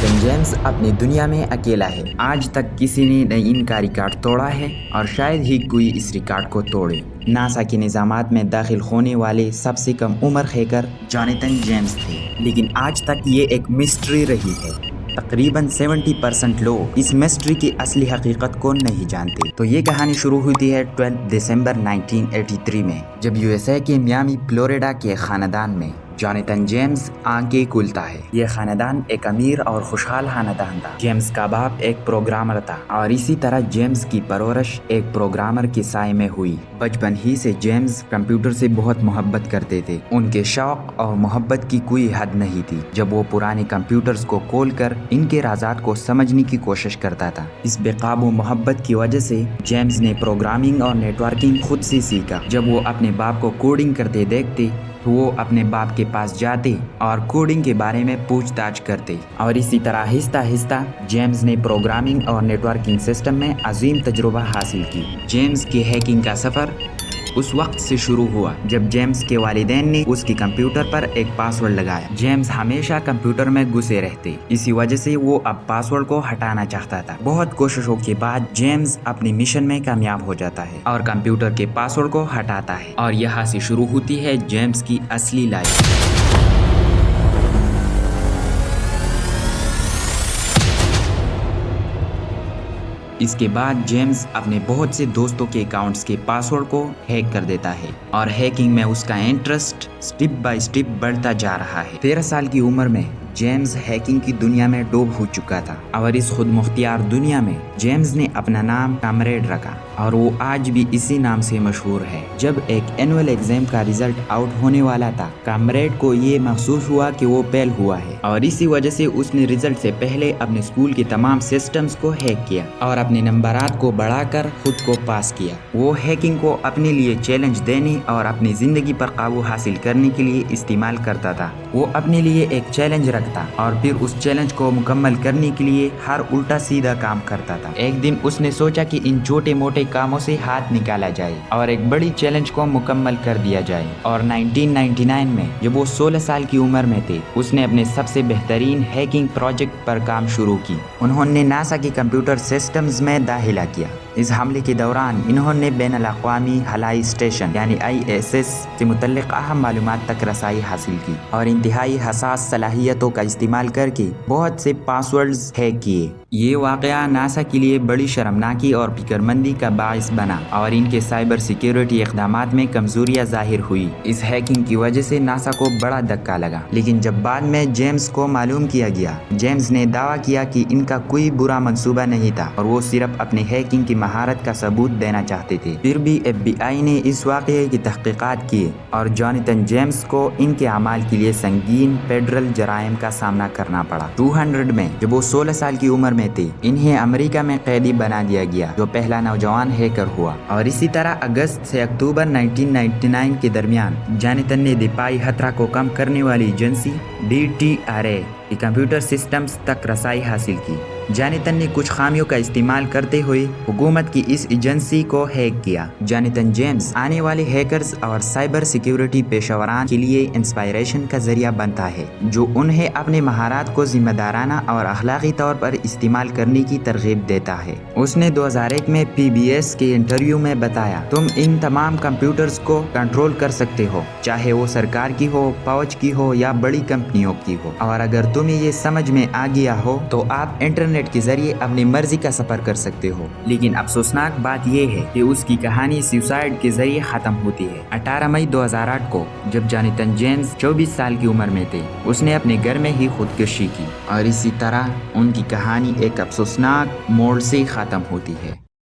Jonathan James अपनी दुनिया में अकेला है। आज तक किसी ने नहीं इनका रिकॉर्ड तोड़ा है और शायद ही कोई इस रिकॉर्ड को तोड़े। नासा के निज़ामात में दाखिल होने वाले सबसे कम उम्र हैकर जॉनथन जेम्स थे, लेकिन आज तक ये एक मिस्ट्री रही है। तकरीबन 70% लोग इस मिस्ट्री की असली हकीकत को नहीं जानते। तो ये कहानी शुरू हुई है 12 दिसंबर 1983 में, जब यूएसए के मियामी फ्लोरिडा के खानदान में जॉनथन जेम्स आंखें खुलता है। ये खानदान एक अमीर और खुशहाल खानदान था। जेम्स का बाप एक प्रोग्रामर था और इसी तरह जेम्स की परवरिश एक प्रोग्रामर के साए में हुई। बचपन ही से जेम्स कंप्यूटर से बहुत मोहब्बत करते थे। उनके शौक और मोहब्बत की कोई हद नहीं थी। जब वो पुराने कंप्यूटर्स को खोलकर इनके राज़ात को समझने की कोशिश करता था। इस बेकाबू मोहब्बत की वजह से जेम्स ने प्रोग्रामिंग और नेटवर्किंग खुद से सीखा। जब वो अपने बाप को कोडिंग करते देखते तो वो अपने बाप के पास जाते और कोडिंग के बारे में पूछताछ करते, और इसी तरह आहिस्ता आहिस्ता जेम्स ने प्रोग्रामिंग और नेटवर्किंग सिस्टम में अजीम तजुर्बा हासिल की। जेम्स के हैकिंग का सफ़र उस वक्त से शुरू हुआ जब जेम्स के वालिदैन ने उसके कंप्यूटर पर एक पासवर्ड लगाया। जेम्स हमेशा कंप्यूटर में घुसे रहते, इसी वजह से वो अब पासवर्ड को हटाना चाहता था। बहुत कोशिशों के बाद जेम्स अपने मिशन में कामयाब हो जाता है और कंप्यूटर के पासवर्ड को हटाता है, और यहाँ से शुरू होती है जेम्स की असली लाइफ। इसके बाद जेम्स अपने बहुत से दोस्तों के अकाउंट्स के पासवर्ड को हैक कर देता है और हैकिंग में उसका इंटरेस्ट स्टेप बाय स्टेप बढ़ता जा रहा है। 13 साल की उम्र में जेम्स हैकिंग की दुनिया में डूब हो चुका था, और इस खुद मुख्तियार दुनिया में जेम्स ने अपना नाम कामरेड रखा और वो आज भी इसी नाम से मशहूर है। जब एक एनुअल एग्जाम का रिजल्ट आउट होने वाला था, कामरेड को ये महसूस हुआ कि वो फेल हुआ है, और इसी वजह से उसने रिजल्ट से पहले अपने स्कूल के तमाम सिस्टम्स को हैक किया और अपने नंबरात को बढ़ाकर खुद को पास किया। वो हैकिंग को अपने लिए चैलेंज देने और अपनी जिंदगी पर काबू हासिल करने के लिए इस्तेमाल करता था। वो अपने लिए एक चैलेंज रखता और फिर उस चैलेंज को मुकम्मल करने के लिए हर उल्टा सीधा काम करता था। एक दिन उसने सोचा कि इन छोटे मोटे कामों से हाथ निकाला जाए और एक बड़ी चैलेंज को मुकम्मल कर दिया जाए। और 1999 में जब वो 16 साल की उम्र में थे, उसने अपने सबसे बेहतरीन हैकिंग प्रोजेक्ट पर काम शुरू की। उन्होंने नासा के कंप्यूटर सिस्टम्स में दाखिला किया। इस हमले के दौरान इन्होंने बैनुल-अक़वामी हवाई स्टेशन यानी ISS से मुतल्लिक अहम मालूमात तक रसाई हासिल की और इंतहाई हसास सलाहियतों का इस्तेमाल करके बहुत से पासवर्ड्स हैक किए। ये वाक़या नासा के लिए बड़ी शर्मनाकी और फिक्रमंदी का बाइस बना और इनके साइबर सिक्योरिटी इक़दामात में कमज़ोरियाँ ज़ाहिर हुई। इस हैकिंग की वजह से नासा को बड़ा धक्का लगा, लेकिन जब बाद में जेम्स को मालूम किया गया, जेम्स ने दावा किया कि इनका कोई बुरा मंसूबा नहीं था और वो सिर्फ अपने हैकिंग की महारत का सबूत देना चाहते थे। फिर भी FBI ने इस वाक़ये की तहक़ीक़ात की और जॉनथन जेम्स को इनके अमाल के लिए संगीन फेडरल जराइम का सामना करना पड़ा। 200 में जब वो 16 साल की उम्र में थे, इन्हें अमेरिका में कैदी बना दिया गया, जो पहला नौजवान हैकर हुआ। और इसी तरह अगस्त से अक्टूबर 1999 के दरमियान जॉनथन ने दिफाई खतरा को कम करने वाली एजेंसी DTRA की कंप्यूटर सिस्टम्स तक रसाई हासिल की। जॉनथन ने कुछ खामियों का इस्तेमाल करते हुए हुकूमत की इस एजेंसी को हैक किया। जॉनथन जेम्स आने वाले हैकर्स और साइबर सिक्योरिटी पेशेवरान के लिए इंस्पायरेशन का जरिया बनता है, जो उन्हें अपने महारात को जिम्मेदाराना और अखलाकी तौर पर इस्तेमाल करने की तरगीब देता है। उसने 2001 में PBS के इंटरव्यू में बताया, तुम इन तमाम कंप्यूटर्स को कंट्रोल कर सकते हो, चाहे वो सरकार की हो, फौज की हो या बड़ी कंपनियों की हो, और अगर तुम्हें ये समझ में आ गया हो तो आप इंटरनेट के जरिए अपनी मर्जी का सफर कर सकते हो। लेकिन अफसोसनाक बात यह है कि उसकी कहानी सुसाइड के जरिए खत्म होती है। 18 मई 2008 को जब जॉनथन जेम्स 24 साल की उम्र में थे, उसने अपने घर में ही खुदकुशी की, और इसी तरह उनकी कहानी एक अफसोसनाक मोड़ से खत्म होती है।